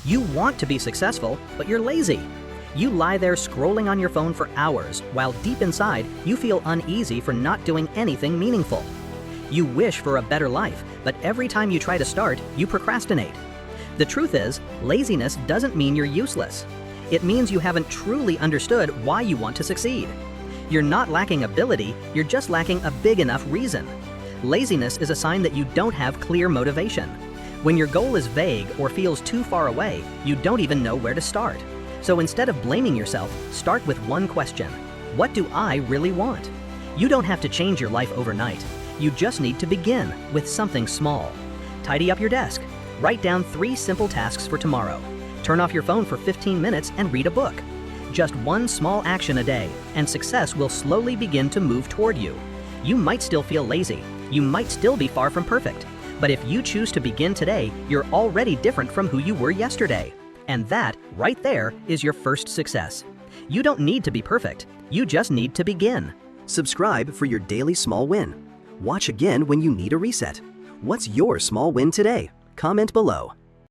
You want to be successful, but you're lazy. You lie there scrolling on your phone for hours, while deep inside, you feel uneasy for not doing anything meaningful. You wish for a better life, but every time you try to start, you procrastinate. The truth is, laziness doesn't mean you're useless. It means you haven't truly understood why you want to succeed. You're not lacking ability, you're just lacking a big enough reason. Laziness is a sign that you don't have clear motivation. When your goal is vague or feels too far away, you don't even know where to start. So instead of blaming yourself, start with one question. What do I really want? You don't have to change your life overnight. You just need to begin with something small. Tidy up your desk. Write down 3 simple tasks for tomorrow. Turn off your phone for 15 minutes and read a book. Just one small action a day, and success will slowly begin to move toward you. You might still feel lazy. You might still be far from perfect. But if you choose to begin today, you're already different from who you were yesterday. And that, right there, is your first success. You don't need to be perfect. You just need to begin. Subscribe for your daily small win. Watch again when you need a reset. What's your small win today? Comment below.